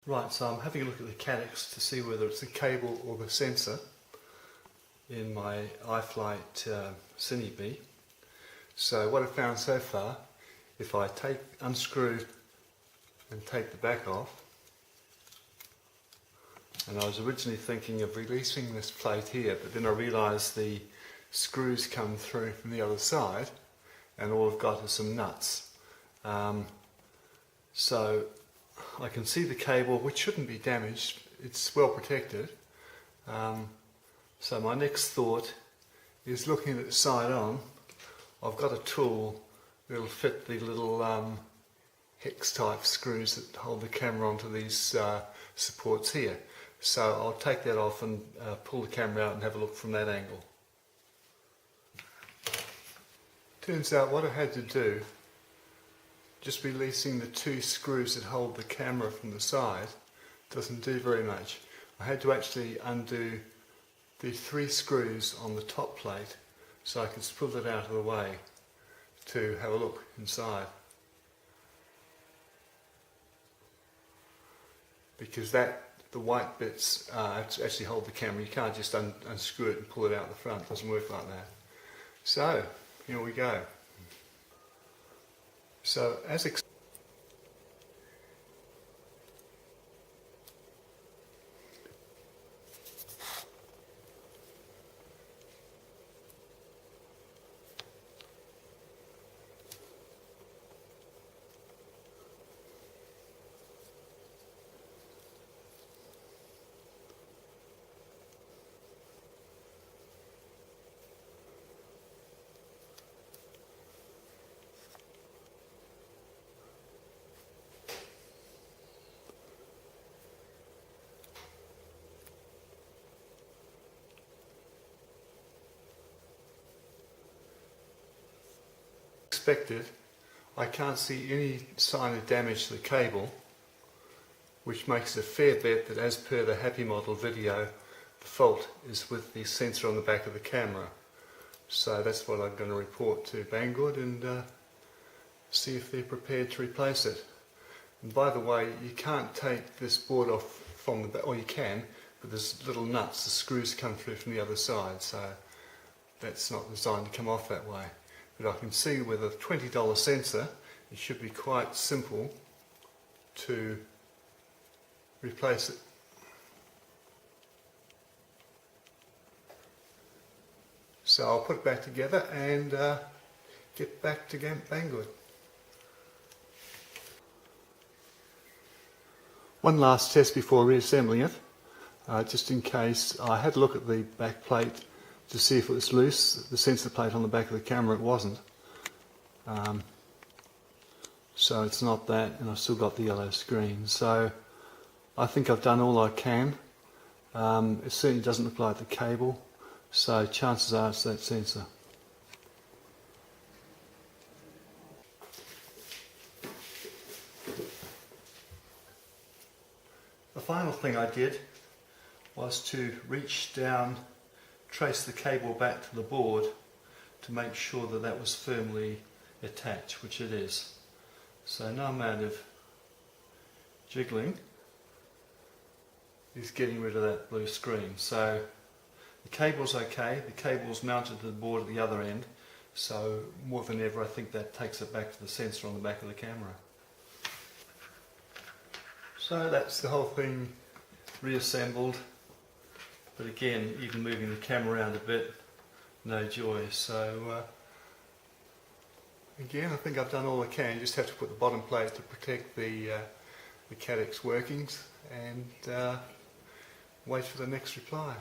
Right, so I'm having a look at the Caddx to see whether it's the cable or the sensor in my iFlight Cinebee. So what I've found so far, if I unscrew and take the back off, and I was originally thinking of releasing this plate here, but then I realised the screws come through from the other side and all I've got is some nuts. So I can see the cable, which shouldn't be damaged, it's well protected. So my next thought is looking at it side on. I've got a tool that will fit the little hex type screws that hold the camera onto these supports here. So I'll take that off and pull the camera out and have a look from that angle. Turns out what I had to do, just releasing the two screws that hold the camera from the side, doesn't do very much. I had to actually undo the three screws on the top plate so I could pull it out of the way to have a look inside. Because the white bits actually hold the camera. You can't just unscrew it and pull it out the front. It doesn't work like that. So, here we go. So, as expected, I can't see any sign of damage to the cable, which makes it a fair bet that, as per the Happymodel video, the fault is with the sensor on the back of the camera. So that's what I'm going to report to Banggood and see if they're prepared to replace it. And by the way, you can't take this board off from the back, or you can, but there's little nuts, the screws come through from the other side, so that's not designed to come off that way. But I can see with a $20 sensor, it should be quite simple to replace it. So I'll put it back together and get back to Banggood. One last test before reassembling it, just in case. I had a look at the back plate to see if it was loose. The sensor plate on the back of the camera, it wasn't. So it's not that, and I've still got the yellow screen. So I think I've done all I can. It certainly doesn't look like the cable, so chances are it's that sensor. The final thing I did was to reach down, trace the cable back to the board to make sure that that was firmly attached, which it is. So no amount of jiggling is getting rid of that blue screen. So the cable's okay, the cable's mounted to the board at the other end, so more than ever I think that takes it back to the sensor on the back of the camera. So that's the whole thing reassembled, but again, even moving the camera around a bit, no joy. So again, I think I've done all I can. You just have to put the bottom plate to protect the Caddx workings and wait for the next reply.